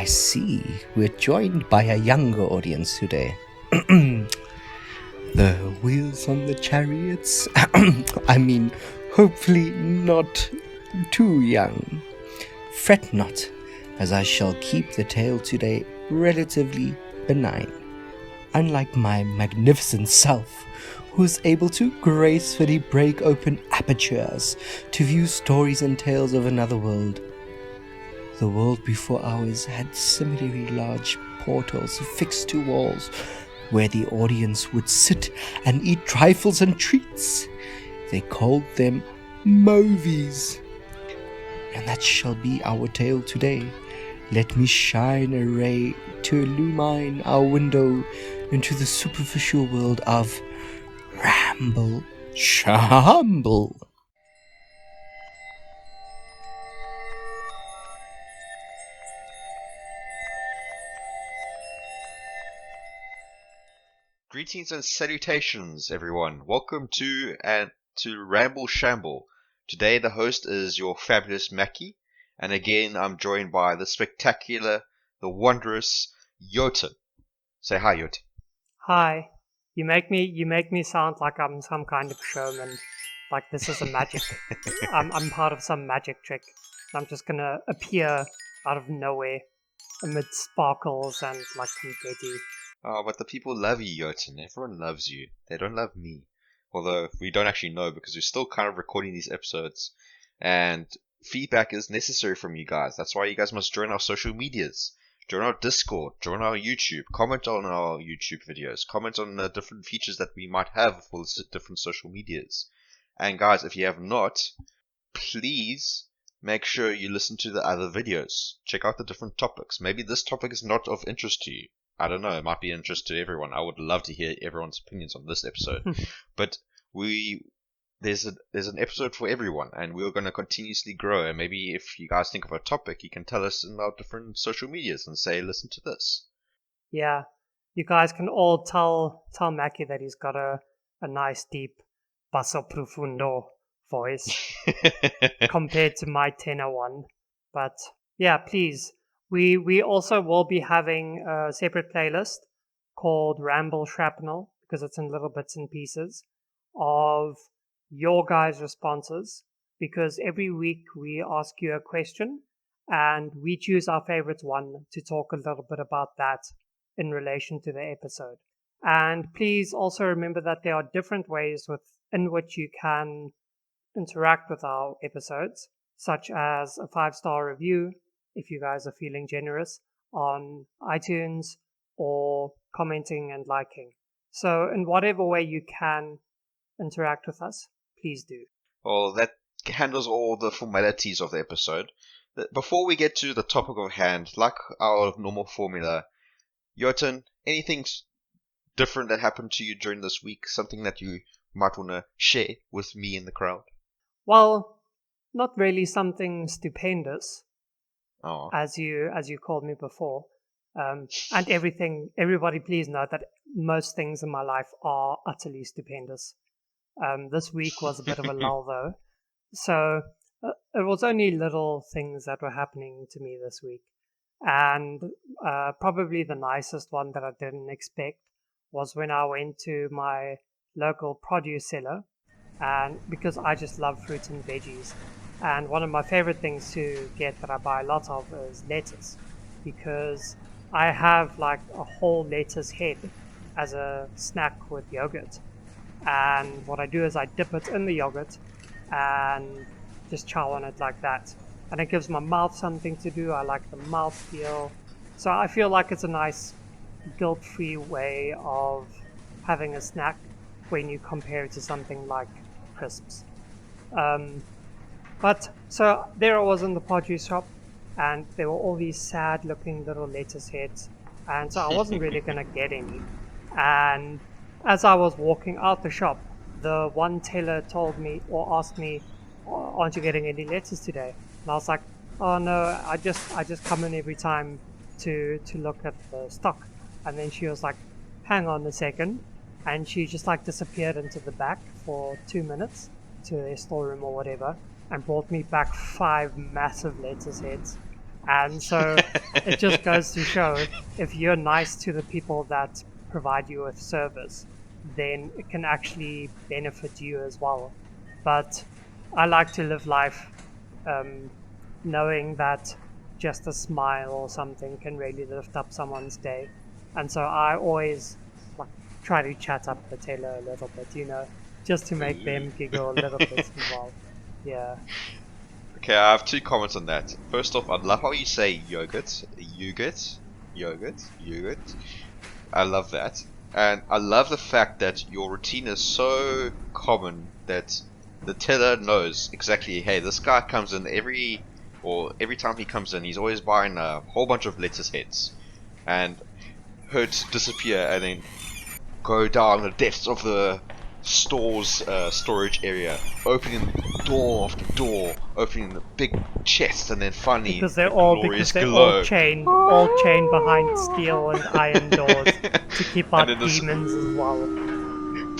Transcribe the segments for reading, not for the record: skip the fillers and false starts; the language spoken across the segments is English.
I see we're joined by a younger audience today. The wheels on the chariots? I mean, hopefully not too young. Fret not, as I shall keep the tale today relatively benign, unlike my magnificent self, who is able to gracefully break open apertures to view stories and tales of another world. The world before ours had similarly large portals affixed to walls, where the audience would sit and eat trifles and treats. They called them movies. And that shall be our tale today. Let me shine a ray to illumine our window into the superficial world of Ramble Shamble. Greetings and salutations, everyone. Welcome to Ramble Shamble. Today, the host is your fabulous Mackie, and again, I'm joined by the spectacular, the wondrous Jotun. Say hi, Jotun. Hi. You make me sound like I'm some kind of showman. Like this is a magic. I'm part of some magic trick. I'm just gonna appear out of nowhere amid sparkles and like confetti. Oh, but the people love you, Jotun. Everyone loves you. They don't love me. Although we don't actually know because we're still kind of recording these episodes. And feedback is necessary from you guys. That's why you guys must join our social medias. Join our Discord. Join our YouTube. Comment on our YouTube videos. Comment on the different features that we might have for the different social medias. And guys, if you have not, please make sure you listen to the other videos. Check out the different topics. Maybe this topic is not of interest to you. I don't know, it might be of interest to everyone. I would love to hear everyone's opinions on this episode. But there's an episode for everyone, and we're going to continuously grow. And maybe if you guys think of a topic, you can tell us in our different social medias and say, listen to this. Yeah, you guys can all tell Mackie that he's got a nice deep basso profundo voice compared to my tenor one. But yeah, please. We also will be having a separate playlist called Ramble Shamble, because it's in little bits and pieces, of your guys' responses, because every week we ask you a question and we choose our favorite one to talk a little bit about that in relation to the episode. And please also remember that there are different ways in which you can interact with our episodes, such as a 5-star review, if you guys are feeling generous, on iTunes, or commenting and liking. So in whatever way you can interact with us, please do. Well, that handles all the formalities of the episode. Before we get to the topic of hand, like our normal formula, Jotun, anything different that happened to you during this week? Something that you might want to share with me and the crowd? Well, not really something stupendous. Oh. As you called me before, and everybody please note that most things in my life are utterly stupendous. This week was a bit of a lull though, so it was only little things that were happening to me this week, and probably the nicest one that I didn't expect was when I went to my local produce seller, and because I just love fruits and veggies. And one of my favorite things to get that I buy a lot of is lettuce, because I have like a whole lettuce head as a snack with yogurt. And what I do is I dip it in the yogurt and just chow on it like that. And it gives my mouth something to do. I like the mouth feel. So I feel like it's a nice guilt-free way of having a snack when you compare it to something like crisps. But so there I was in the produce shop, and there were all these sad looking little lettuce heads, and so I wasn't really going to get any. And as I was walking out the shop, the one teller told me or asked me, aren't you getting any lettuce today? And I was like, oh no, I just come in every time to look at the stock. And then she was like, hang on a second, and she just like disappeared into the back for 2 minutes to their storeroom or whatever, and brought me back 5 massive lettuce heads. And so it just goes to show, if you're nice to the people that provide you with service, then it can actually benefit you as well. But I like to live life um, knowing that just a smile or something can really lift up someone's day. And so I always like try to chat up the tailor a little bit, just to make Ooh. them giggle a little bit as well. Yeah. Okay, I have 2 comments on that. First off, I love how you say yogurt, yogurt. I love that. And I love the fact that your routine is so common that the teller knows exactly, hey, this guy comes in every time he comes in, he's always buying a whole bunch of lettuce heads. And her to disappear and then go down the depths of the store's storage area, opening door after door, opening the big chest, and then finally Because the they're glorious all glow. all chained behind steel and iron doors to keep out And then this demons as well.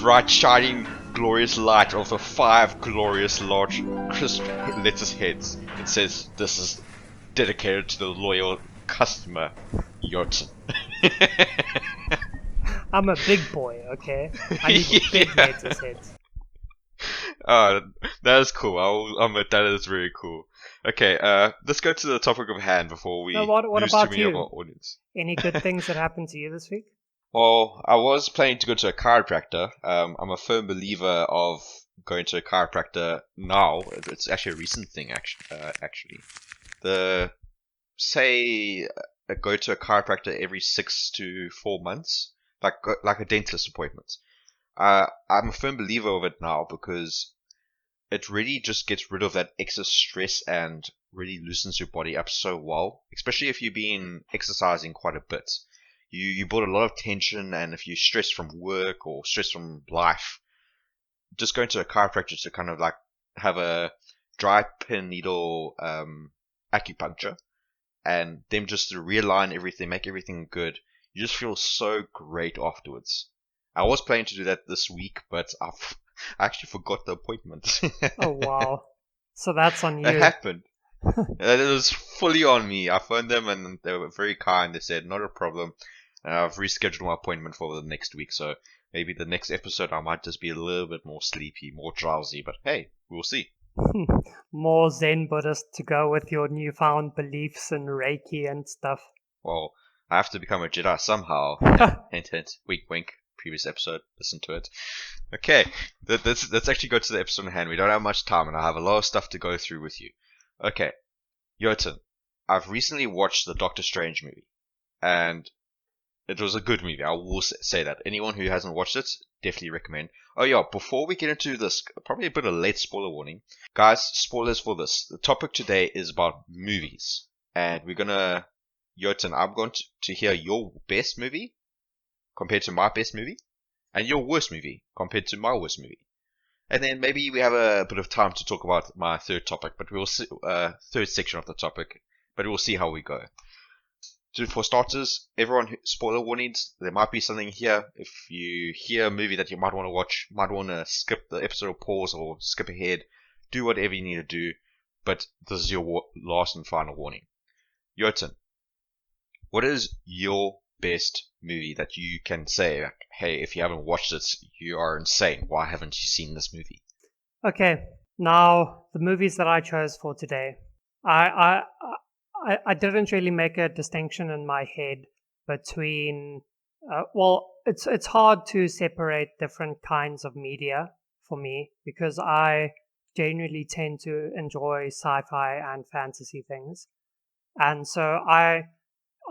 bright, shining, glorious light of the 5 glorious, large, crisp lettuce heads. It says, "This is dedicated to the loyal customer, Jotun." I'm a big boy, okay? I need big Yeah. lettuce heads. That is cool. I'll admit that is very cool. Okay, let's go to the topic of hand before we Now, what lose too about many of you? our audience. Any good things that happened to you this week? Well, I was planning to go to a chiropractor. I'm a firm believer of going to a chiropractor now. It's actually a recent thing, actually. The say go to a chiropractor every 6 to 4 months, like a dentist appointment. I'm a firm believer of it now because it really just gets rid of that excess stress and really loosens your body up so well, especially if you've been exercising quite a bit. You build a lot of tension, and if you're stressed from work or stressed from life, just going to a chiropractor to kind of like have a dry pin needle acupuncture, and them just to realign everything, make everything good. You just feel so great afterwards. I was planning to do that this week, but I actually forgot the appointment. Oh, wow. So that's on It you. happened. It was fully on me. I phoned them and they were very kind. They said, not a problem. I've rescheduled my appointment for the next week, so maybe the next episode I might just be a little bit more sleepy, more drowsy, but hey, we'll see. More Zen Buddhist to go with your newfound beliefs in Reiki and stuff. Well, I have to become a Jedi somehow. Hint, hint, wink, wink. Previous episode, listen to it. Okay, let's actually go to the episode in hand. We don't have much time, and I have a lot of stuff to go through with you. Okay, Jotun, I've recently watched the Doctor Strange movie, and it was a good movie. I will say that. Anyone who hasn't watched it, definitely recommend. Oh yeah, before we get into this, probably a bit of late spoiler warning. Guys, spoilers for this. The topic today is about movies, and we're gonna, Jotun, I'm going to hear your best movie compared to my best movie, and your worst movie compared to my worst movie. And then maybe we have a bit of time to talk about my third topic, but we'll see, third section of the topic, but we'll see how we go. So for starters, everyone, spoiler warnings, there might be something here. If you hear a movie that you might want to watch, might want to skip the episode or pause or skip ahead, do whatever you need to do, but this is your last and final warning. Jotun, what is your best movie that you can say, hey, if you haven't watched it, you are insane. Why haven't you seen this movie? Okay, now the movies that I chose for today, I didn't really make a distinction in my head between. Well, it's hard to separate different kinds of media for me because I genuinely tend to enjoy sci-fi and fantasy things, and so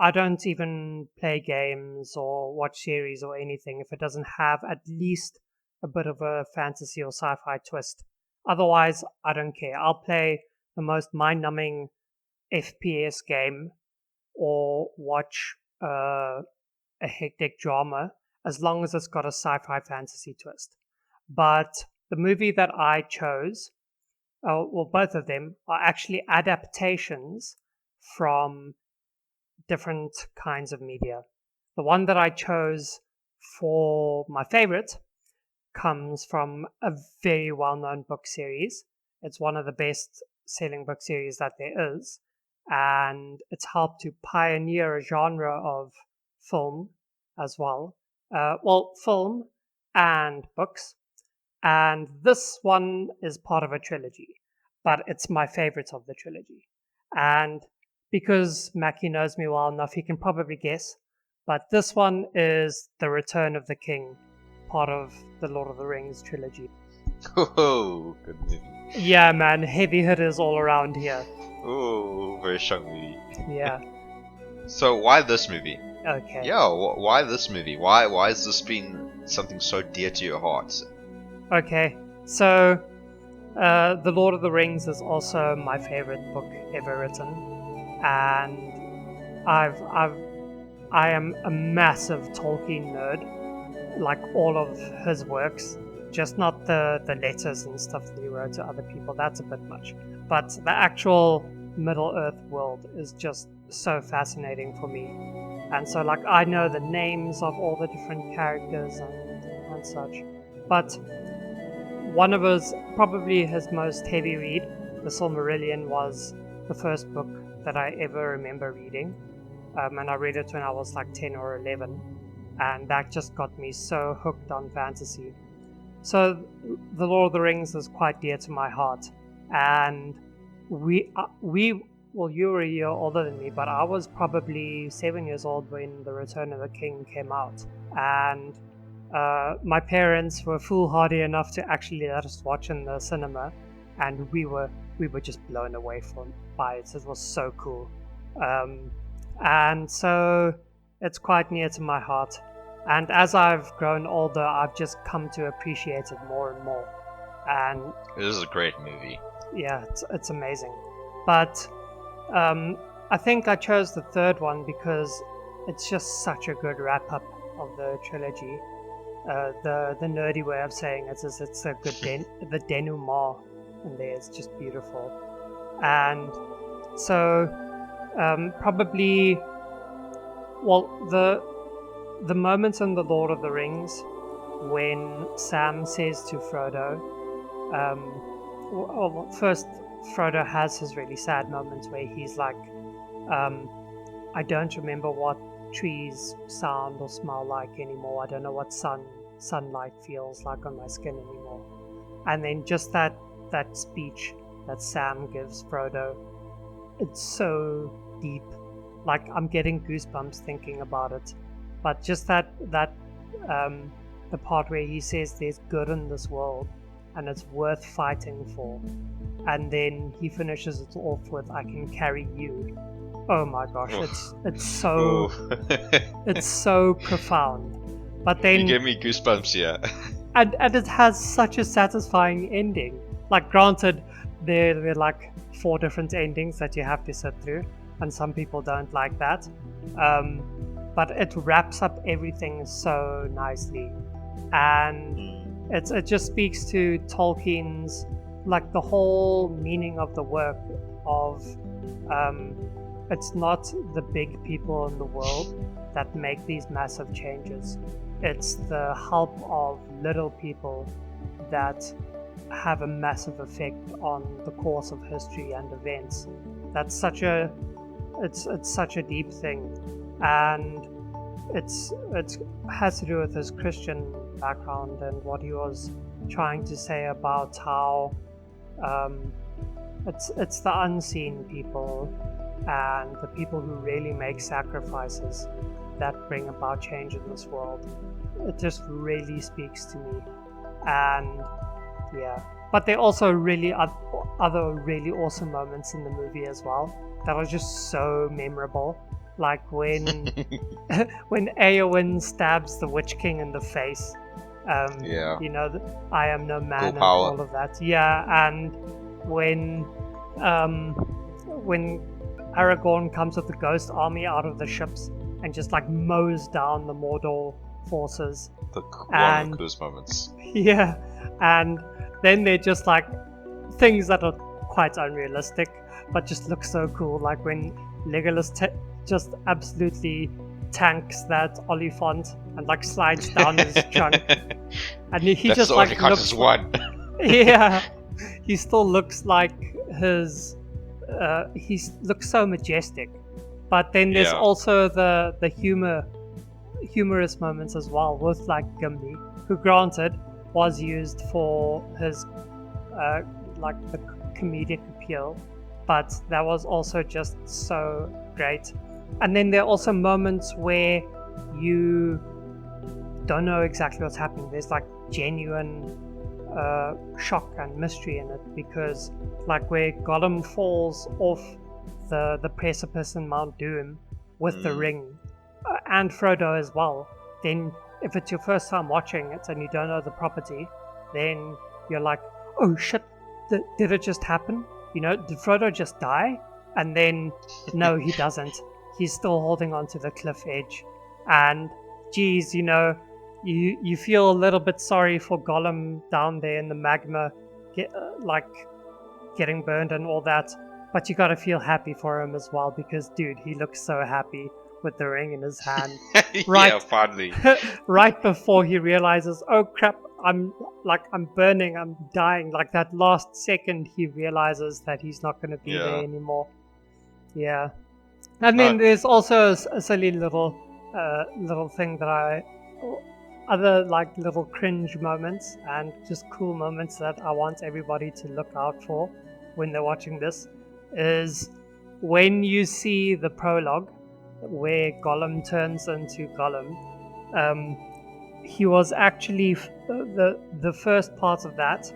I don't even play games or watch series or anything if it doesn't have at least a bit of a fantasy or sci-fi twist. Otherwise, I don't care. I'll play the most mind-numbing FPS game or watch a hectic drama as long as it's got a sci-fi fantasy twist. But the movie that I chose, well, both of them are actually adaptations from different kinds of media. The one that I chose for my favorite comes from a very well known book series. It's one of the best selling book series that there is. and it's helped to pioneer a genre of film as well. Film and books. And this one is part of a trilogy, but it's my favorite of the trilogy. And because Mackie knows me well enough, he can probably guess. But this one is The Return of the King, part of the Lord of the Rings trilogy. Oh, good movie. Yeah, man, heavy hitters all around here. Oh, very strong movie. Yeah. So why this movie? Okay. Yeah, why this movie? Why has this been something so dear to your heart? Okay. So, The Lord of the Rings is also my favorite book ever written, and I am a massive Tolkien nerd, like all of his works. Just not the letters and stuff that he wrote to other people. That's a bit much. But the actual Middle-earth world is just so fascinating for me. And so, like, I know the names of all the different characters and such. But one of probably his most heavy read, The Silmarillion, was the first book that I ever remember reading. And I read it when I was like 10 or 11. And that just got me so hooked on fantasy. So The Lord of the Rings is quite dear to my heart. And well, you were a year older than me, but I was probably 7 years old when The Return of the King came out. And my parents were foolhardy enough to actually let us watch in the cinema, and we were just blown away by it. It was so cool. And so it's quite near to my heart. And as I've grown older, I've just come to appreciate it more and more. And This is a great movie. yeah, it's amazing. But I think I chose the third one because it's just such a good wrap-up of the trilogy. The nerdy way of saying it is it's a good the denouement in there is just beautiful. And so probably, well, the moments in The Lord of the Rings when Sam says to Frodo, first Frodo has his really sad moments where he's like, I don't remember what trees sound or smell like anymore. I don't know what sunlight feels like on my skin anymore. And then just that speech that Sam gives Frodo, it's so deep. Like, I'm getting goosebumps thinking about it. But just that the part where he says there's good in this world and it's worth fighting for, and then he finishes it off with "I can carry you." Oh my gosh, it's so it's so profound. But then you gave me goosebumps, yeah. and it has such a satisfying ending. Like, granted, there are like 4 different endings that you have to sit through, and some people don't like that. But it wraps up everything so nicely, and it just speaks to Tolkien's, like, the whole meaning of the work of it's not the big people in the world that make these massive changes. It's the help of little people that have a massive effect on the course of history and events. That's such a deep thing, and it has to do with his Christian background and what he was trying to say about how it's the unseen people and the people who really make sacrifices that bring about change in this world. It just really speaks to me. And yeah, but there are also really other really awesome moments in the movie as well that are just so memorable. Like when when Eowyn stabs the Witch King in the face. Yeah. You know, I am no man and power. all of that. Yeah, and when Aragorn comes with the ghost army out of the ships and just like mows down the Mordor forces. One of the coolest moments. Yeah, and then they're just like things that are quite unrealistic, but just look so cool. Like when Legolas just absolutely tanks that Oliphant and like slides down his trunk, and he That's just the like only looks one. yeah, he still looks like his he looks so majestic. But then there's Yeah. also the humorous moments as well with like Gimli, who granted was used for his like the comedic appeal, but that was also just so great. And then there are also moments where you don't know exactly what's happening. There's like genuine shock and mystery in it, because like where Gollum falls off the precipice in Mount Doom with the ring, and Frodo as well, then if it's your first time watching it and you don't know the property, then you're like, oh shit, did it just happen? You know, did Frodo just die? And then no, he doesn't. He's still holding on to the cliff edge. And geez, you know, you feel a little bit sorry for Gollum down there in the magma, getting burned and all that. But you gotta feel happy for him as well, because dude, he looks so happy with the ring in his hand. Right. Yeah, finally. Right before he realizes, oh crap, I'm burning, I'm dying. Like that last second, he realizes that he's not going to be there anymore. Yeah. And then there's also a silly little thing that other like little cringe moments and just cool moments that I want everybody to look out for when they're watching this, is when you see the prologue where Gollum turns into Gollum. He was actually the first part of that.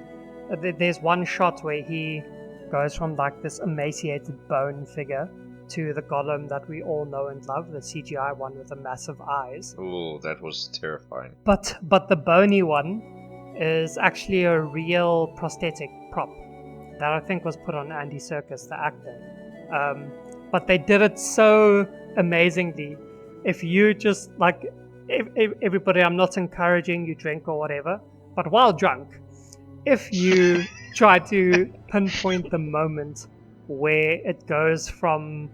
There's one shot where he goes from like this emaciated bone figure to the Gollum that we all know and love, the CGI one with the massive eyes. Oh, that was terrifying. But the bony one is actually a real prosthetic prop that I think was put on Andy Serkis, the actor. But they did it so amazingly. If you just like, everybody, I'm not encouraging you drink or whatever, but while drunk, if you try to pinpoint the moment where it goes from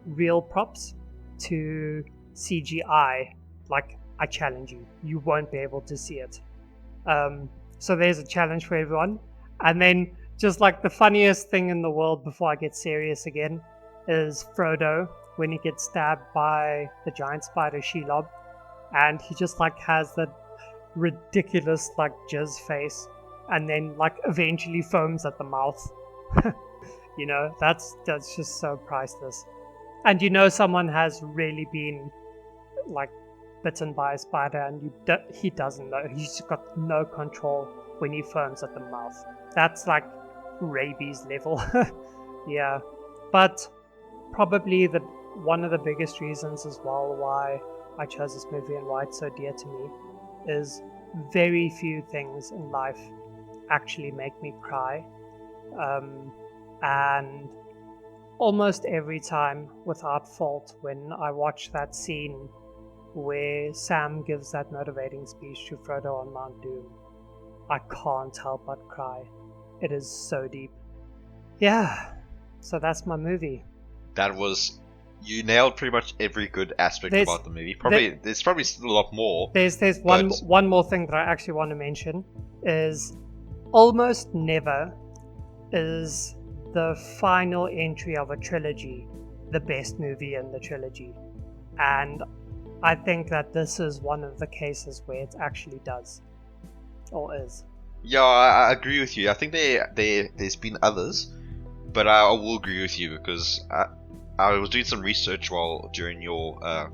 real props to CGI, like, I challenge you, you won't be able to see it. So there's a challenge for everyone. And then just like the funniest thing in the world, before I get serious again, is Frodo when he gets stabbed by the giant spider Shelob, and he just like has that ridiculous like jizz face, and then like eventually foams at the mouth. You know, that's just so priceless. And you know someone has really been like bitten by a spider, and he doesn't know. He's got no control when he foams at the mouth. That's like rabies level. Yeah, but probably one of the biggest reasons as well why I chose this movie and why it's so dear to me is very few things in life actually make me cry. And almost every time, without fault, when I watch that scene where Sam gives that motivating speech to Frodo on Mount Doom, I can't help but cry. It is so deep. Yeah, so that's my movie. You nailed pretty much every good aspect about the movie. There's probably still a lot more. There's one more thing that I actually want to mention, is almost never is the final entry of a trilogy the best movie in the trilogy. And I think that this is one of the cases where it actually does. Or is. Yeah, I agree with you. I think there's been others, but I will agree with you, because I was doing some research during your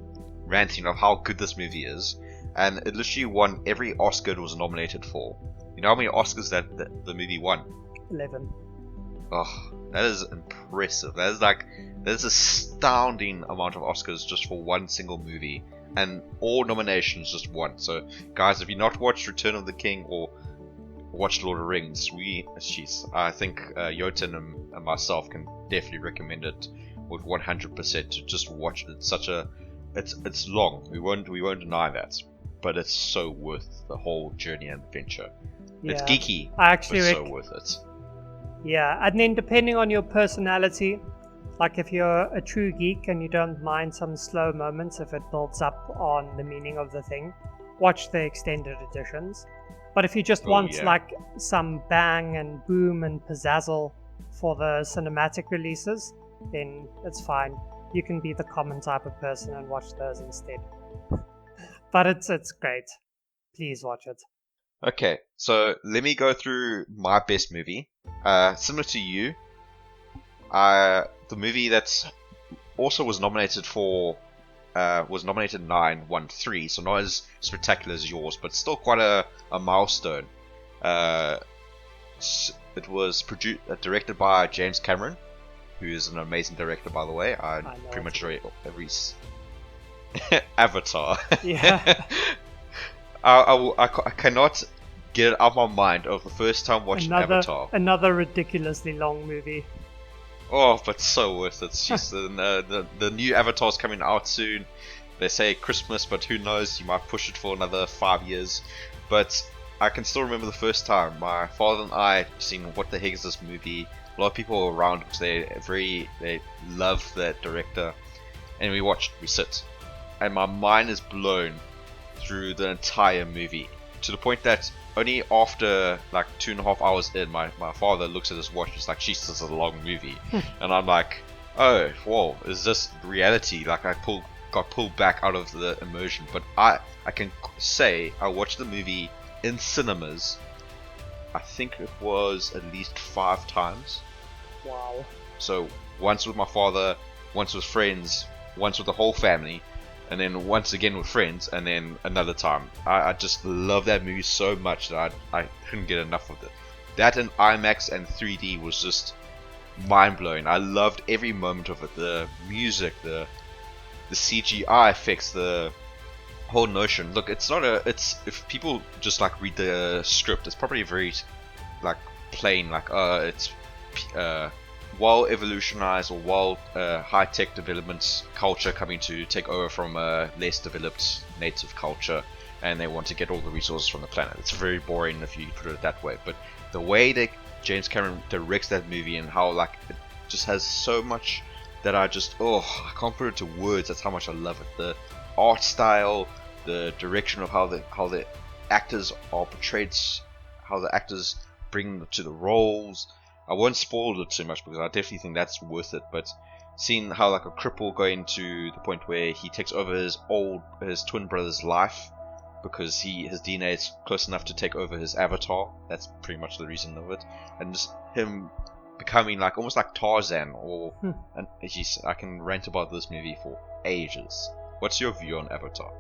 ranting of how good this movie is, and it literally won every Oscar it was nominated for. You know how many Oscars that the movie won? 11. Oh, that is impressive. That is astounding amount of Oscars just for one single movie, and all nominations just one. So, guys, if you've not watched Return of the King or watched Lord of the Rings, I think Jotun and myself can definitely recommend it with 100% to just watch it. It's long. We won't deny that, but it's so worth the whole journey and adventure. Yeah, it's geeky, but so worth it. Yeah, and then depending on your personality, like if you're a true geek and you don't mind some slow moments if it builds up on the meaning of the thing, watch the extended editions. But if you just want like some bang and boom and pizzazzle, for the cinematic releases, then it's fine. You can be the common type of person and watch those instead. But it's great. Please watch it. Okay, so let me go through my best movie. Similar to you, the movie that also was nominated for was nominated 9, won 3, so not as spectacular as yours, but still quite a milestone. It was directed by James Cameron, who is an amazing director, by the way. I pretty much enjoy every Avatar. Yeah. I cannot get it out of my mind of the first time watching Avatar. Another ridiculously long movie. Oh, but so worth it. It's just the new Avatar's coming out soon. They say Christmas, but who knows? You might push it for another 5 years. But I can still remember the first time my father and I seen what the heck is this movie. A lot of people were around because they love that director, and we sit, and my mind is blown through the entire movie to the point that only after like 2.5 hours in, my father looks at his watch. It's like, "Jeez, this is a long movie," and I'm like, "Oh, whoa, is this reality?" Like got pulled back out of the immersion. But I can say I watched the movie in cinemas. I think it was at least 5 times. Wow. So once with my father, once with friends, once with the whole family, and then once again with friends, and then another time. I just love that movie so much that I couldn't get enough of it. That in IMAX and 3D was just mind-blowing. I loved every moment of it. The music, the CGI effects, the whole notion. Look, it's if people just like read the script, it's probably very like plain, like it's well evolutionized or well high-tech development culture coming to take over from a less developed native culture, and they want to get all the resources from the planet. It's very boring if you put it that way, but the way that James Cameron directs that movie and how like it just has so much that I can't put it to words. That's how much I love it. The art style, the direction of how the actors are portrayed, how the actors bring them to the roles. I won't spoil it too much because I definitely think that's worth it. But seeing how like a cripple going to the point where he takes over his twin brother's life because his DNA is close enough to take over his avatar. That's pretty much the reason of it, and just him becoming like almost like Tarzan. And I can rant about this movie for ages. What's your view on Avatar?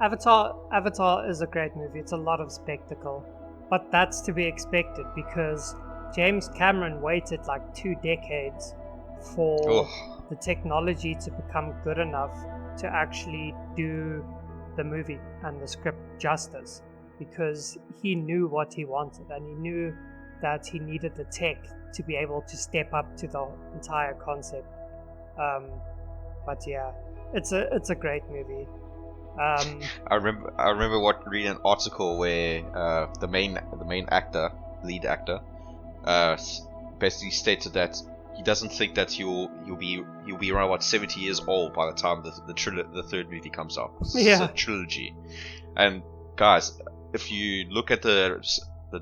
Avatar is a great movie. It's a lot of spectacle, but that's to be expected because James Cameron waited like 2 decades for the technology to become good enough to actually do the movie and the script justice, because he knew what he wanted and he knew that he needed the tech to be able to step up to the entire concept. But yeah, it's a great movie. I remember reading an article where the main lead actor, basically stated that he doesn't think that he'll be around about 70 years old by the time the third movie comes out. This is a trilogy, and guys, if you look at the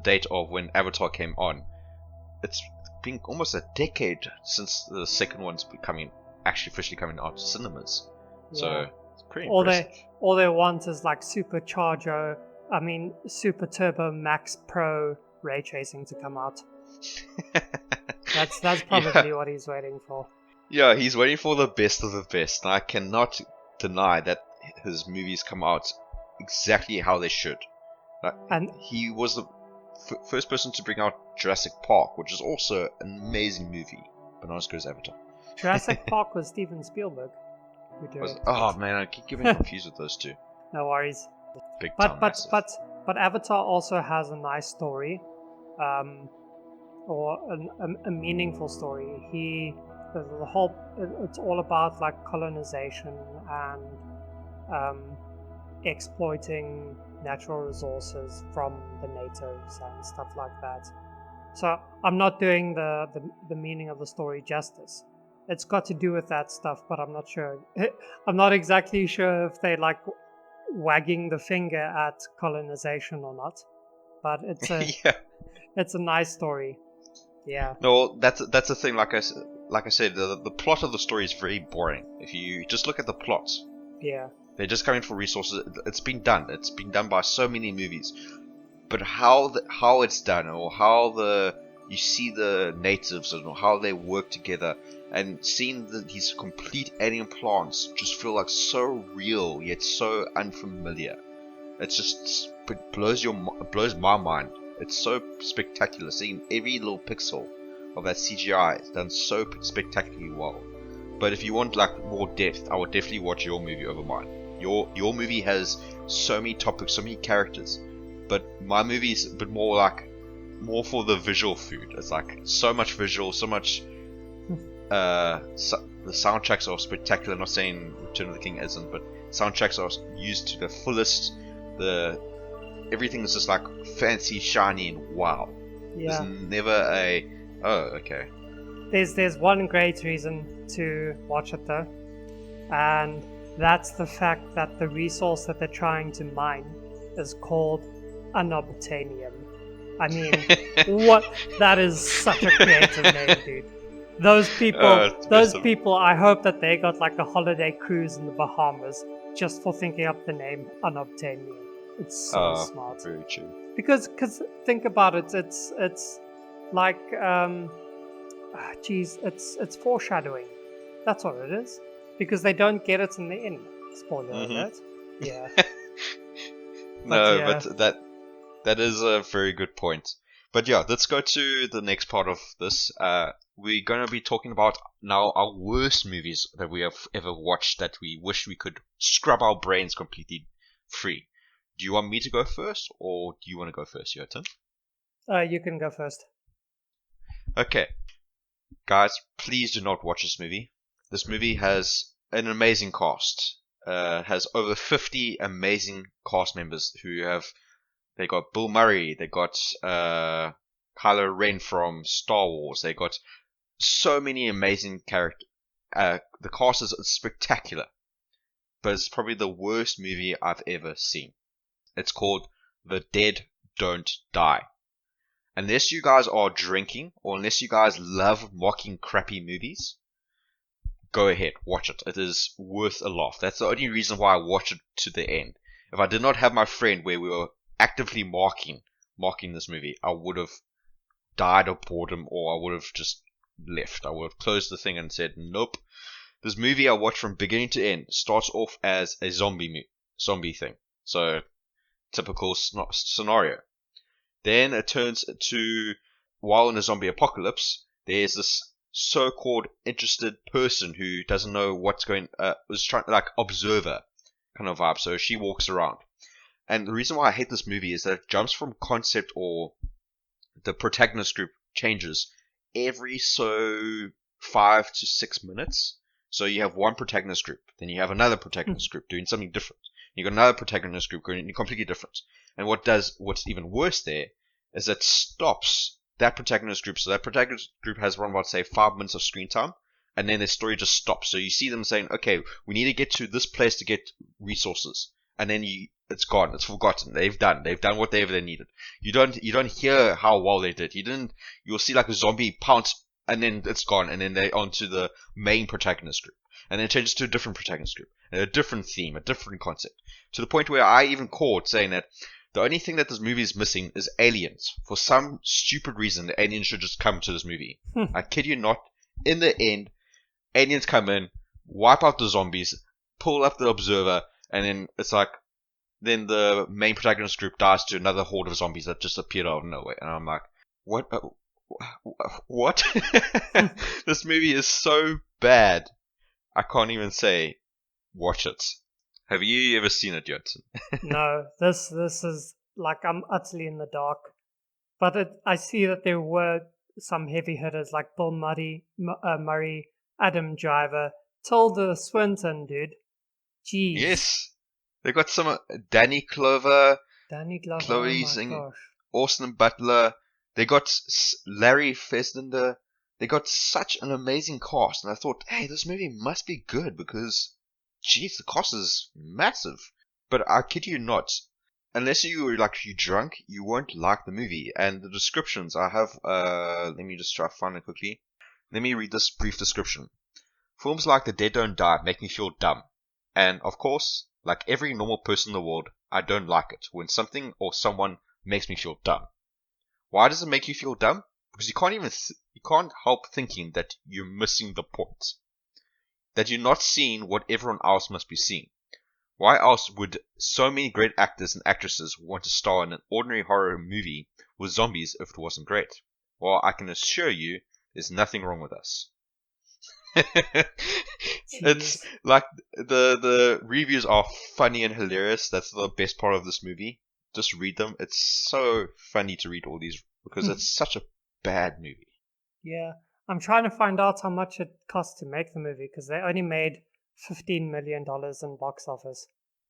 date of when Avatar came on, it's been almost a decade since the second one's officially coming out to cinemas. Yeah. So it's pretty impressive. All they want is like Super Turbo Max Pro ray tracing to come out. That's probably what he's waiting for. Yeah, he's waiting for the best of the best. I cannot deny that his movies come out exactly how they should. And he was the first person to bring out Jurassic Park, which is also an amazing movie, but not as good as Avatar. Jurassic Park was Steven Spielberg. Oh man, I keep getting confused with those two. No worries. But Avatar also has a nice story, or a meaningful story. It's all about like colonization and exploiting natural resources from the natives and stuff like that. So I'm not doing the meaning of the story justice. It's got to do with that stuff, but I'm not sure. I'm not exactly sure if they like wagging the finger at colonization or not. But it's a it's a nice story. Yeah. No, that's the thing. Like I said, the plot of the story is very boring. If you just look at the plot, Yeah. they're just coming for resources. It's been done. It's been done by so many movies, but how it's done, or how you see the natives, or how they work together, and seeing these complete alien plants just feel like so real yet so unfamiliar. It blows my mind. It's so spectacular, seeing every little pixel of that CGI is done so spectacularly well. But if you want like more depth, I would definitely watch your movie over mine. Your movie has so many topics, so many characters, but my movie is a bit more for the visual food. It's like so much visual, so much. The soundtracks are spectacular. I'm not saying Return of the King isn't, but soundtracks are used to the fullest. Everything is just like fancy, shiny, and wow. Yeah. There's never okay. There's one great reason to watch it though, and that's the fact that the resource that they're trying to mine is called unobtainium. I mean, what? That is such a creative name, dude. Those people, I hope that they got like a holiday cruise in the Bahamas just for thinking up the name unobtainium. It's so smart. Very true. Because think about it, it's like it's foreshadowing. That's what it is. Because they don't get it in the end. Spoiler alert. Yeah. But that is a very good point. But yeah, let's go to the next part of this. We're going to be talking about now our worst movies that we have ever watched that we wish we could scrub our brains completely free. Do you want me to go first, or do you want to go first, Jotin? You can go first. Okay. Guys, please do not watch this movie. This movie has an amazing cast. Has over 50 amazing cast members they got Bill Murray, they got Kylo Ren from Star Wars, they got so many amazing characters. The cast is spectacular, but it's probably the worst movie I've ever seen. It's called The Dead Don't Die. Unless you guys are drinking, or unless you guys love mocking crappy movies, go ahead, watch it. It is worth a laugh. That's the only reason why I watched it to the end. If I did not have my friend where we were actively mocking this movie, I would have died of boredom, or I would have just left. I would have closed the thing and said, nope. This movie I watched from beginning to end starts off as a zombie thing. So, typical scenario. Then it turns to, while in a zombie apocalypse, there's this so-called interested person who doesn't know what's going, was trying, like, observer kind of vibe. So she walks around. And the reason why I hate this movie is that it jumps from concept, or the protagonist group changes every 5 to 6 minutes. So you have one protagonist group, then you have another protagonist group doing something different. You got another protagonist group going completely different. And what's even worse there is it stops that protagonist group. So that protagonist group has around about, say, 5 minutes of screen time, and then their story just stops. So you see them saying, okay, we need to get to this place to get resources. And then it's gone, it's forgotten. They've done whatever they needed. You don't hear how well they did. You'll see like a zombie pounce, and then it's gone, and then they're onto the main protagonist group. And then it changes to a different protagonist group, and a different theme, a different concept. To the point where I even called saying that the only thing that this movie is missing is aliens. For some stupid reason, the aliens should just come to this movie. I kid you not. In the end, aliens come in, wipe out the zombies, pull up the observer, and then it's like, then the main protagonist group dies to another horde of zombies that just appeared out of nowhere. And I'm like, what? What? This movie is so bad. I can't even say, watch it. Have you ever seen it yet? No, this is like, I'm utterly in the dark. But I see that there were some heavy hitters like Bill Murray, Adam Driver, Tilda Swinton, dude. Jeez. Yes. They got some Danny Glover, Chloe gosh. Austin Butler. They got Larry Fessenden. They got such an amazing cast, and I thought, hey, this movie must be good because, jeez, the cast is massive. But I kid you not, unless you drunk, you won't like the movie. And the descriptions I have, let me just try to find it quickly. Let me read this brief description. Films like The Dead Don't Die make me feel dumb. And of course, like every normal person in the world, I don't like it when something or someone makes me feel dumb. Why does it make you feel dumb? Because you can't help thinking that you're missing the point. That you're not seeing what everyone else must be seeing. Why else would so many great actors and actresses want to star in an ordinary horror movie with zombies if it wasn't great? Well, I can assure you, there's nothing wrong with us. It's like the reviews are funny and hilarious. That's the best part of this movie. Just read them. It's so funny to read all these because it's such a bad movie. Yeah, I'm trying to find out how much it cost to make the movie because they only made $15 million in box office.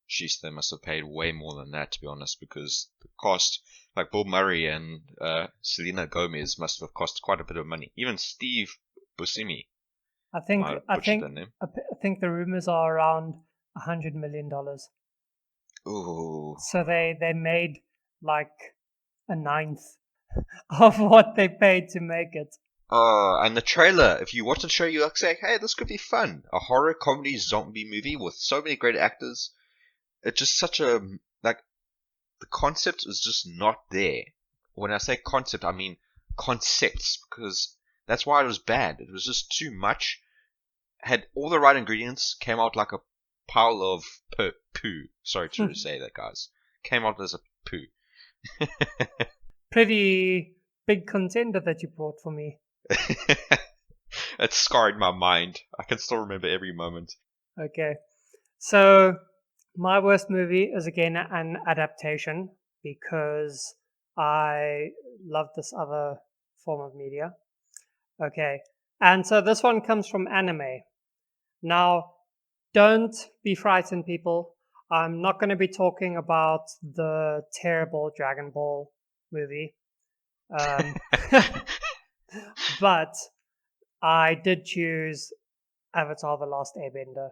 Sheesh, they must have paid way more than that, to be honest, because the cost, like Bill Murray and Selena Gomez, must have cost quite a bit of money. Even Steve Buscemi. I think the rumors are around $100 million. Ooh. So they made like a ninth of what they paid to make it. Oh, and the trailer, if you watch the trailer, you'll say, hey, this could be fun. A horror comedy zombie movie with so many great actors. It's just such a, like, the concept is just not there. When I say concept, I mean concepts, because that's why it was bad. It was just too much. Had all the right ingredients, came out like a pile of poo. Sorry to say that, guys. Came out as a poo. Pretty big contender that you brought for me. It scarred my mind. I can still remember every moment. Okay. So, my worst movie is again an adaptation because I love this other form of media. Okay. And so this one comes from anime. Now, don't be frightened, people. I'm not going to be talking about the terrible Dragon Ball movie. But I did choose Avatar The Last Airbender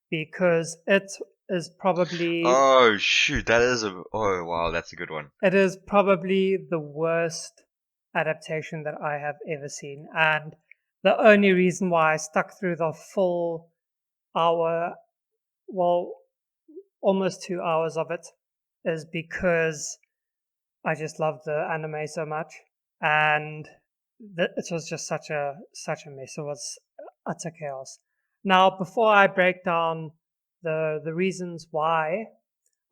because it is probably... Oh, shoot. Oh, wow. That's a good one. It is probably the worst adaptation that I have ever seen. And the only reason why I stuck through the full hour, well, almost 2 hours of it, is because I just love the anime so much. And it was just such a mess. It was utter chaos. Now, before I break down the reasons why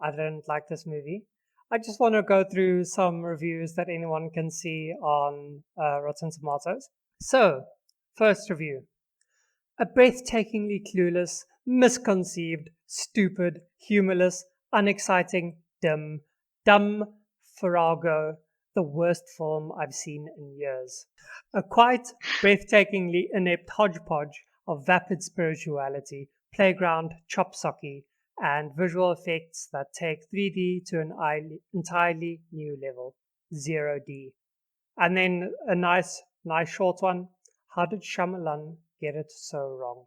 I didn't like this movie, I just want to go through some reviews that anyone can see on Rotten Tomatoes. So, first review. A breathtakingly clueless, misconceived, stupid, humorless, unexciting, dumb Farrago, the worst film I've seen in years. A quite breathtakingly inept hodgepodge of vapid spirituality, playground chop socky, and visual effects that take 3D to an entirely new level, 0D. And then a nice short one. How did Shyamalan get it so wrong?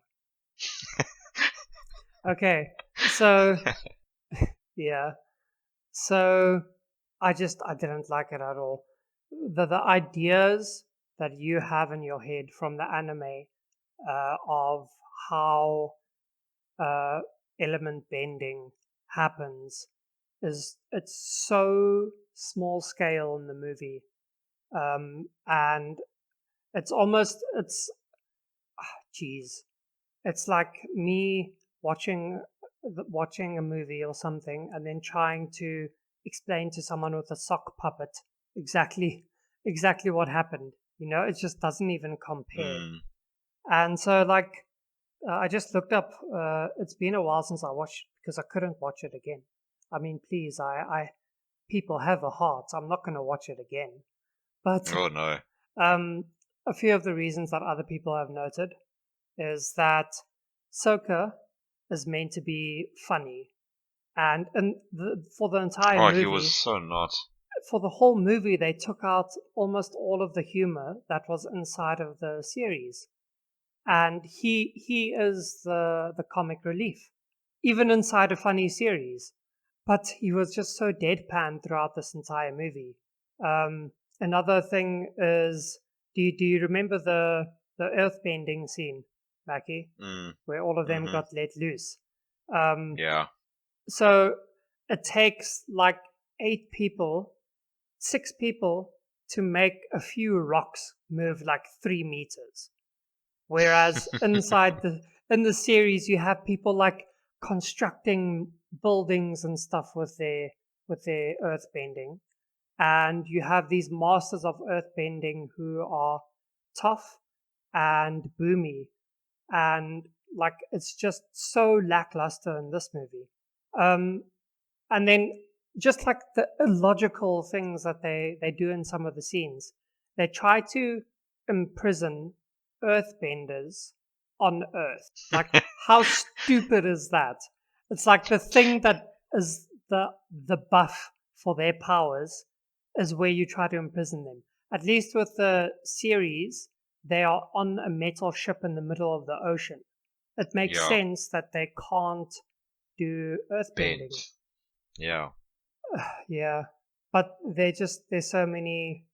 Okay, so yeah, so I didn't like it at all. The ideas that you have in your head from the anime of how element bending happens it's so small scale in the movie, and it's it's like me watching a movie or something and then trying to explain to someone with a sock puppet exactly what happened. It just doesn't even compare. And so I just looked up, it's been a while since I watched because I couldn't watch it again. I mean, please, I people have a heart. I'm not going to watch it again. But oh no. A few of the reasons that other people have noted is that Soka is meant to be funny, and for the entire movie, he was so not. For the whole movie, they took out almost all of the humor that was inside of the series, and he is the comic relief, even inside a funny series. but he was just so deadpan throughout this entire movie. Another thing is, do you remember the earthbending scene, Mackie, where all of them got let loose? Yeah. So it takes like 6 people to make a few rocks move like 3 meters. Whereas in the series you have people like constructing buildings and stuff with their earthbending. And you have these masters of earthbending who are tough and boomy, and like it's just so lackluster in this movie. And then just like the illogical things that they do in some of the scenes, they try to imprison earthbenders on Earth. Like, how stupid is that? It's like the thing that is the buff for their powers is where you try to imprison them. At least with the series, they are on a metal ship in the middle of the ocean. It makes Yeah. sense that they can't do Bend. earthbending. Yeah. Yeah, but there's so many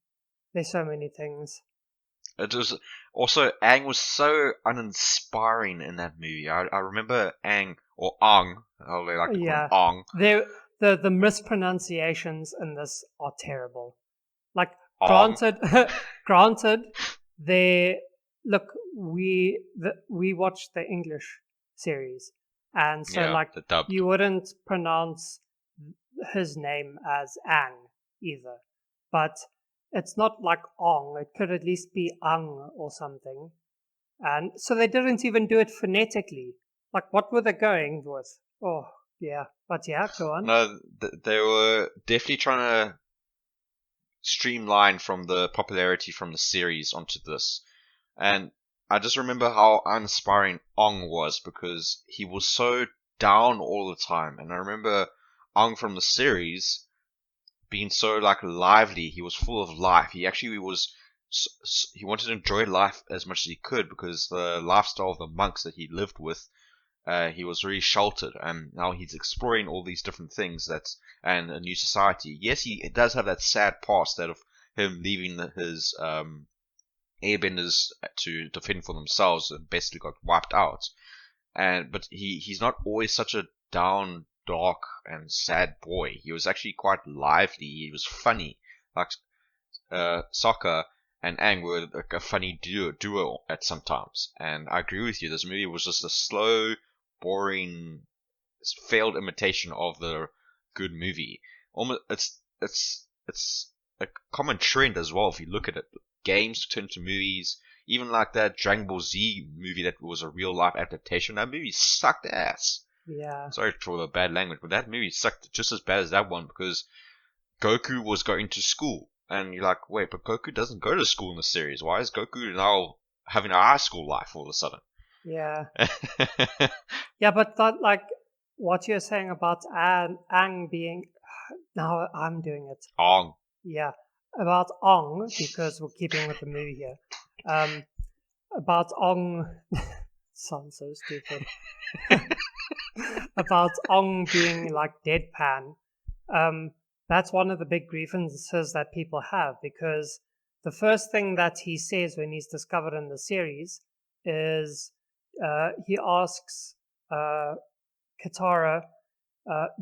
things. It was also Aang was so uninspiring in that movie. I remember Aang or Ang, how they like to Yeah, call him the mispronunciations in this are terrible. Like, Ang. granted, they look we watched the English series, and so Yeah, like the dubbed. you wouldn't pronounce his name as Ang either, but it's not like Ong. It could at least be Ang or something. And so they didn't even do it phonetically. Like, what were they going with? Oh, yeah. But yeah, go on. No, they were definitely trying to streamline from the popularity from the series onto this. And I just remember how uninspiring Ong was because he was so down all the time. And I remember Ong from the series being so like lively. He was full of life. He actually was. He wanted to enjoy life as much as he could because the lifestyle of the monks that he lived with, he was very sheltered, and now he's exploring all these different things and a new society. Yes, he does have that sad past that of him leaving his airbenders to defend for themselves and basically got wiped out. But he's not always such a down, dark, and sad boy. He was actually quite lively. He was funny. Like Sokka and Aang were like a funny duo at sometimes. And I agree with you. This movie was just a slow, boring, failed imitation of the good movie. Almost, it's a common trend as well. If you look at it, games turn to movies. Even like that Dragon Ball Z movie that was a real life adaptation. That movie sucked ass. Yeah. Sorry for the bad language, but that movie sucked just as bad as that one because Goku was going to school. And you're like, wait, but Goku doesn't go to school in the series. Why is Goku now having a high school life all of a sudden? Yeah. Yeah, but that, like, what you're saying about Ang being. Now I'm doing it. Ong. Yeah. About Ong, because we're keeping with the movie here. About Ong. Sounds so stupid. About Ong being like deadpan. That's one of the big grievances that people have, because the first thing that he says when he's discovered in the series is he asks Katara,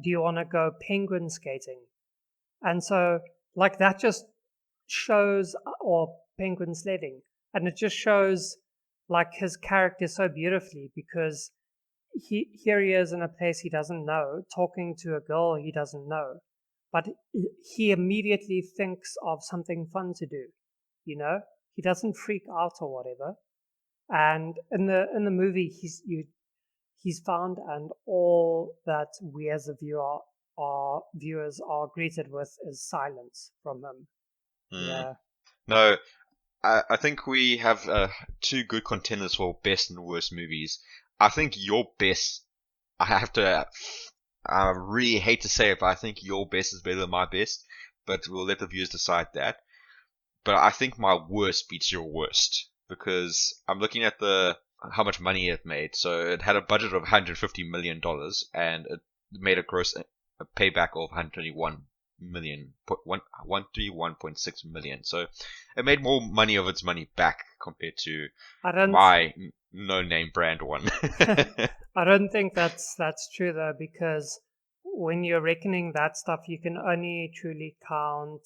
do you want to go penguin skating? And so, like, that just shows, or penguin sledding, and it just shows like his character so beautifully, because here he is in a place he doesn't know, talking to a girl he doesn't know, but he immediately thinks of something fun to do. You know, he doesn't freak out or whatever. And in the movie, he's found, and all that we as a viewers are greeted with is silence from him. Yeah. No, I think we have two good contenders for best and worst movies. I think your best, I really hate to say it, but I think your best is better than my best, but we'll let the viewers decide that. But I think my worst beats your worst, because I'm looking at how much money it made. So it had a budget of $150 million, and it made a gross a payback of 121 million, 131.6 million. So it made more money of its money back compared to I don't. my no-name brand one. I don't think that's true though, because when you're reckoning that stuff, you can only truly count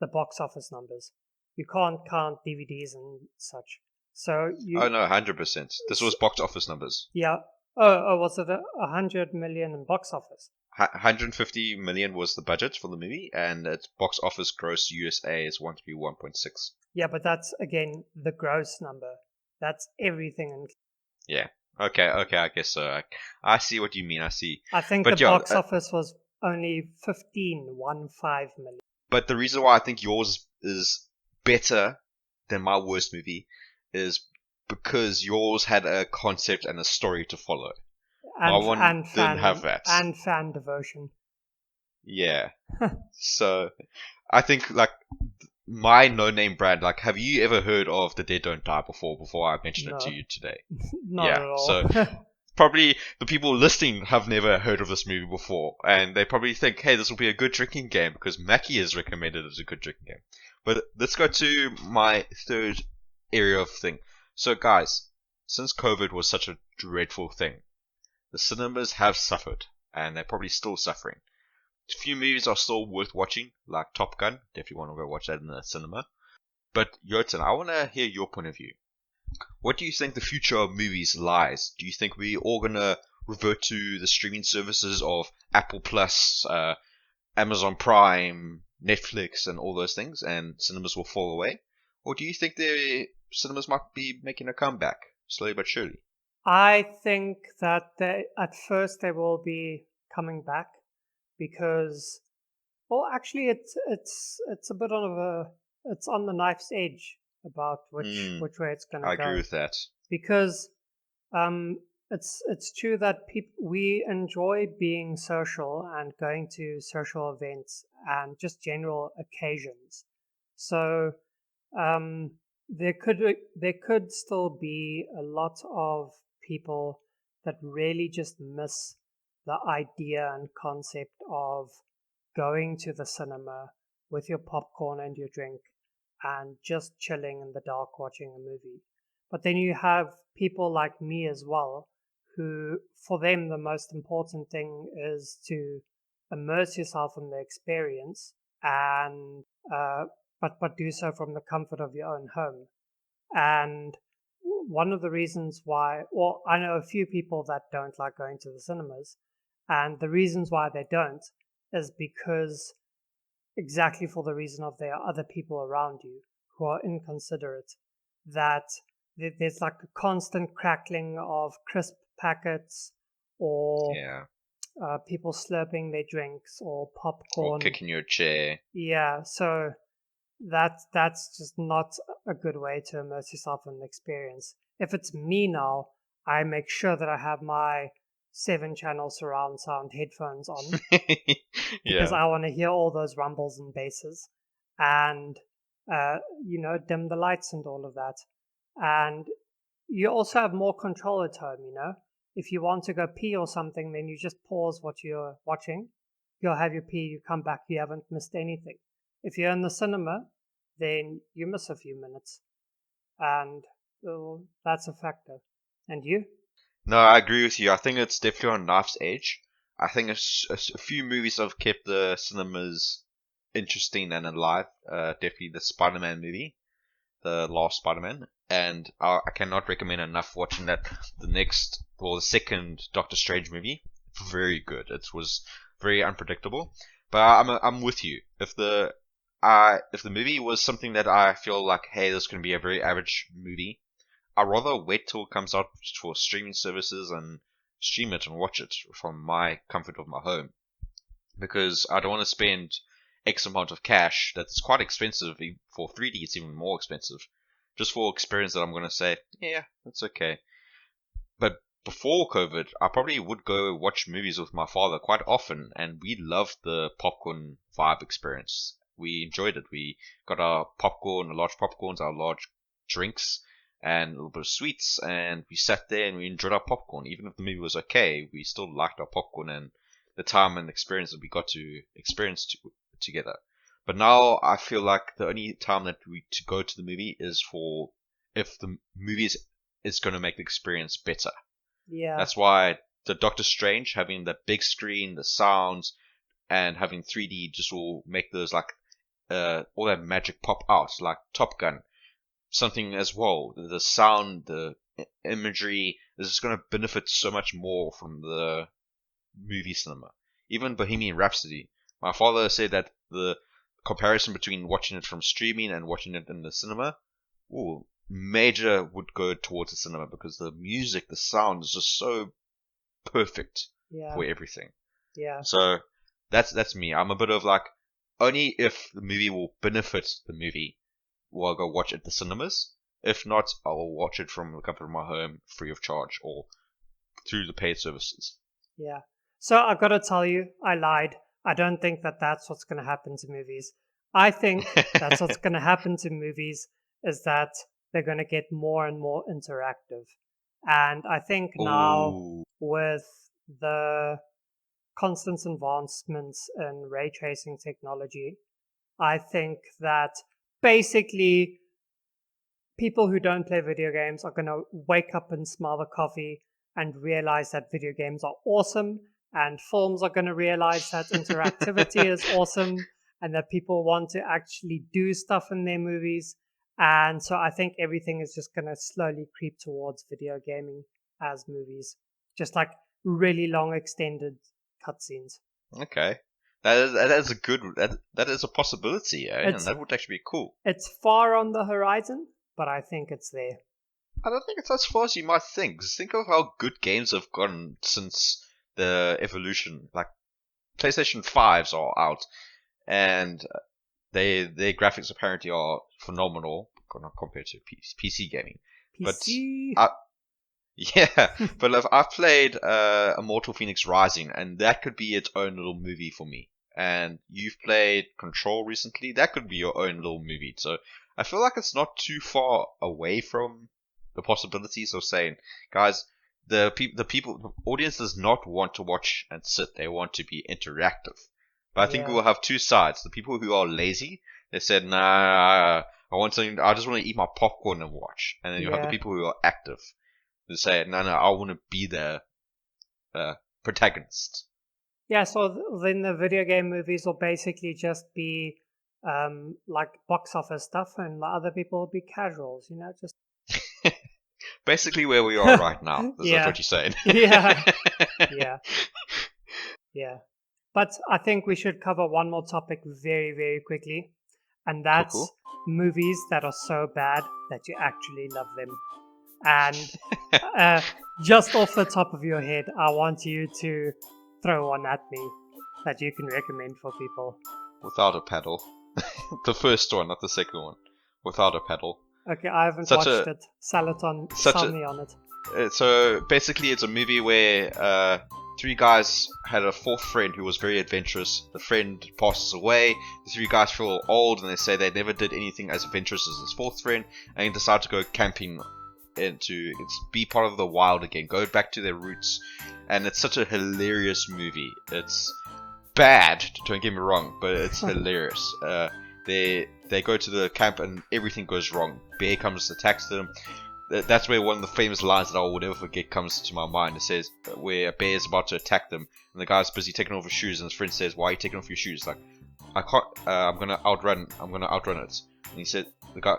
the box office numbers. You can't count DVDs and such. So you. Oh no, 100%. This was box office numbers. Yeah. Oh, was it 100 million in box office? 150 million was the budget for the movie, and its box office gross USA is 131.6. Yeah, but that's again the gross number. That's everything. Yeah. Okay, I guess so. I see what you mean. I see. I think But the yeah, box office was only 15 million. But the reason why I think yours is better than my worst movie is because yours had a concept and a story to follow. My one didn't have that. And fan devotion. Yeah. So I think like my no-name brand, like, have you ever heard of The Dead Don't Die before I mentioned it to you today? Not at all. So probably the people listening have never heard of this movie before, and they probably think, hey, this will be a good drinking game because Mackie has recommended it as a good drinking game. But let's go to my third area of thing. So guys, since COVID was such a dreadful thing, the cinemas have suffered, and they're probably still suffering. A few movies are still worth watching, like Top Gun. Definitely want to go watch that in the cinema. But Jotun, I want to hear your point of view. What do you think the future of movies lies? Do you think we're all going to revert to the streaming services of Apple Plus, Amazon Prime, Netflix, and all those things, and cinemas will fall away? Or do you think the cinemas might be making a comeback, slowly but surely? I think that at first they will be coming back because, well, actually, it's a bit it's on the knife's edge about which way it's going to go. I agree with that. Because it's true that we enjoy being social and going to social events and just general occasions. So there could still be a lot of people that really just miss the idea and concept of going to the cinema with your popcorn and your drink and just chilling in the dark watching a movie. But then you have people like me as well, who, for them, the most important thing is to immerse yourself in the experience and but do so from the comfort of your own home. And one of the reasons why, well, I know a few people that don't like going to the cinemas, and the reasons why they don't is because exactly for the reason of there are other people around you who are inconsiderate, that there's like a constant crackling of crisp packets or people slurping their drinks or popcorn or kicking your chair. Yeah, so that's just not a good way to immerse yourself in the experience. If it's me now, I make sure that I have my 7-channel surround sound headphones on because I want to hear all those rumbles and basses and dim the lights and all of that. And you also have more control at home. If you want to go pee or something, then you just pause what you're watching, you'll have your pee, you come back, you haven't missed anything. If you're in the cinema, then you miss a few minutes, and that's a factor. And you? No, I agree with you. I think it's definitely on knife's edge. I think a few movies have kept the cinemas interesting and alive. Definitely the Spider-Man movie, the last Spider-Man, and I cannot recommend enough watching that. The second Doctor Strange movie, very good. It was very unpredictable, but I'm with you. If the movie was something that I feel like, hey, this is going to be a very average movie, I'd rather wait till it comes out for streaming services and stream it and watch it from my comfort of my home. Because I don't want to spend X amount of cash that's quite expensive. For 3D, it's even more expensive. Just for experience that I'm going to say, yeah, that's okay. But before COVID, I probably would go watch movies with my father quite often, and we loved the popcorn vibe experience. We enjoyed it. We got our popcorn, large popcorns, our large drinks, and a little bit of sweets, and we sat there and we enjoyed our popcorn. Even if the movie was okay, we still liked our popcorn and the time and experience that we got to experience together. But now I feel like the only time that we to go to the movie is for if the movie is going to make the experience better. Yeah. That's why the Doctor Strange having the big screen, the sounds, and having 3D just will make those like all that magic pop out, like Top Gun. Something as well, the sound, the imagery is just going to benefit so much more from the movie cinema. Even Bohemian Rhapsody. My father said that the comparison between watching it from streaming and watching it in the cinema, major would go towards the cinema because the music, the sound is just so perfect for everything. Yeah. So that's me. I'm a bit of like, only if the movie will benefit the movie will I go watch it at the cinemas. If not, I will watch it from the comfort of my home free of charge or through the paid services. Yeah. So I've got to tell you, I lied. I don't think that that's what's going to happen to movies. I think that's what's going to happen to movies is that they're going to get more and more interactive. And I think now with the constant advancements in ray tracing technology, I think that basically people who don't play video games are going to wake up and smell the coffee and realize that video games are awesome, and films are going to realize that interactivity is awesome and that people want to actually do stuff in their movies. And so I think everything is just going to slowly creep towards video gaming as movies, just like really long extended cutscenes. Okay. That is a good that is a possibility, and that would actually be cool. It's far on the horizon, but I think it's there. I don't think it's as far as you might think. Just think of how good games have gone since the evolution. Like PlayStation 5s are out, and their graphics apparently are phenomenal compared to PC gaming. PC. But yeah, but I've played Immortal Phoenix Rising, and that could be its own little movie for me. And you've played Control recently, that could be your own little movie. So I feel like it's not too far away from the possibilities of saying, guys, the audience does not want to watch and sit; they want to be interactive. But I think we'll have two sides: the people who are lazy, they said, "Nah, I want something. I just want to eat my popcorn and watch." And then you have the people who are active, who say, "No, I want to be the protagonist." Yeah, so then the video game movies will basically just be like box office stuff, and the other people will be casuals, just basically where we are right now. Is that what you're saying? Yeah. But I think we should cover one more topic very, very quickly, and that's movies that are so bad that you actually love them. And just off the top of your head, I want you to throw one at me that you can recommend for people. Without a Paddle. The first one, not the second one. Without a Paddle. Okay, I haven't watched it. Sell me on it. So basically it's a movie where three guys had a fourth friend who was very adventurous. The friend passes away. The three guys feel old and they say they never did anything as adventurous as this fourth friend, and they decide to go camping be part of the wild again, go back to their roots. And it's such a hilarious movie. It's bad, don't get me wrong, but it's hilarious. They go to the camp and everything goes wrong. Bear comes, attacks them. That's where one of the famous lines that I will never forget comes to my mind. It says where a bear is about to attack them, and the guy's busy taking off his shoes, and his friend says, "Why are you taking off your shoes?" Like, I can't. I'm gonna outrun it. And he said,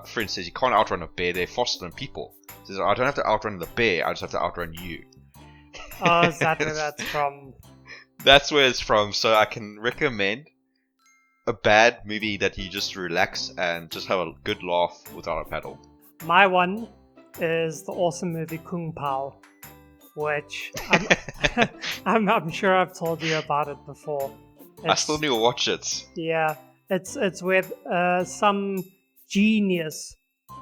friend says, "You can't outrun a bear. They're faster than people." He says, "I don't have to outrun the bear. I just have to outrun you." Oh, is that where that's from? That's where it's from. So I can recommend a bad movie that you just relax and just have a good laugh without a paddle. My one is the awesome movie Kung Pao, which I'm sure I've told you about it before. I still need to watch it. Yeah, it's with some genius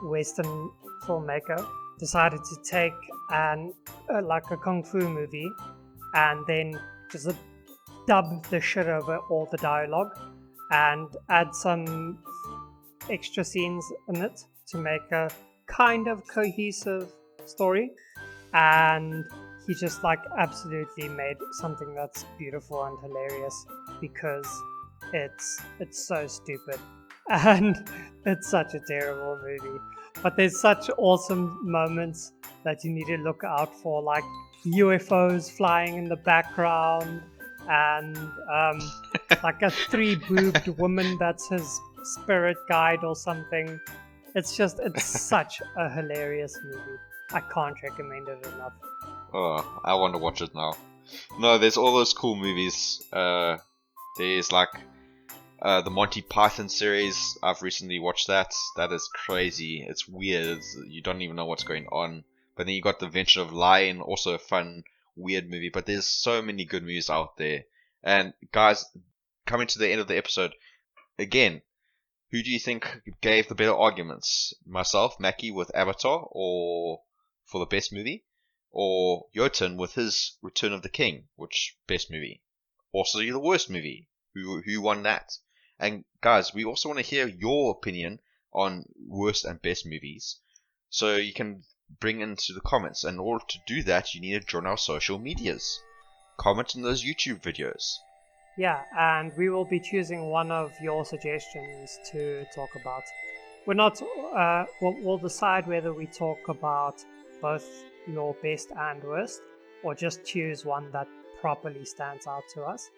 Western filmmaker decided to take like a kung fu movie and then just dub the shit over all the dialogue and add some extra scenes in it to make a kind of cohesive story. And he just like absolutely made something that's beautiful and hilarious because it's so stupid and it's such a terrible movie. But there's such awesome moments that you need to look out for, like UFOs flying in the background and like a three-boobed woman that's his spirit guide or something. It's such a hilarious movie. I can't recommend it enough. Oh, I want to watch it now. No, there's all those cool movies. There's like the Monty Python series. I've recently watched that. That is crazy. It's weird. You don't even know what's going on. But then you got The Adventure of Lion, also a fun, weird movie. But there's so many good movies out there. And guys, coming to the end of the episode, again, who do you think gave the better arguments? Myself, Mackie with Avatar, or for the best movie? Or Jotun with his Return of the King, which best movie? Also the worst movie. Who won that? And guys, we also want to hear your opinion on worst and best movies. So you can bring into the comments. And in order to do that, you need to join our social medias. Comment on those YouTube videos. Yeah, and we will be choosing one of your suggestions to talk about. We're not. We'll decide whether we talk about both your best and worst, or just choose one that properly stands out to us.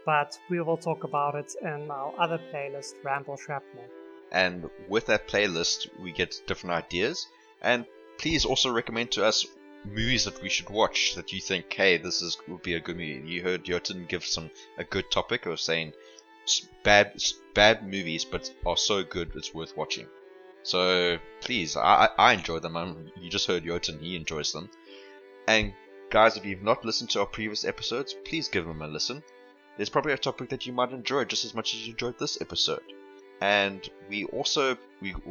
But we will talk about it in our other playlist, Ramble Shamble. And with that playlist, we get different ideas. And please also recommend to us movies that we should watch that you think, hey, would be a good movie. You heard Jotun give a good topic of saying bad movies, but are so good it's worth watching. So please, I enjoy them. You just heard Jotun, he enjoys them. And guys, if you've not listened to our previous episodes, please give them a listen. There's probably a topic that you might enjoy just as much as you enjoyed this episode. And we will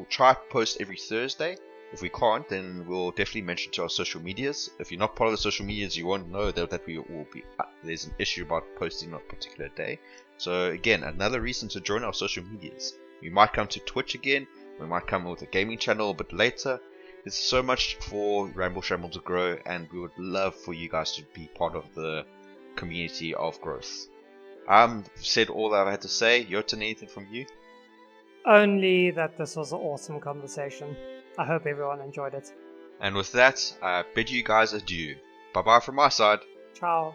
try to post every Thursday. If we can't, then we'll definitely mention to our social medias. If you're not part of the social medias, you won't know that we will be. There's an issue about posting on a particular day. So again, another reason to join our social medias. We might come to Twitch again. We might come with a gaming channel a bit later. There's so much for Ramble Shamble to grow, and we would love for you guys to be part of the community of growth. Said all that I had to say. Jotun, anything from you? Only that this was an awesome conversation. I hope everyone enjoyed it. And with that, I bid you guys adieu. Bye bye from my side. Ciao.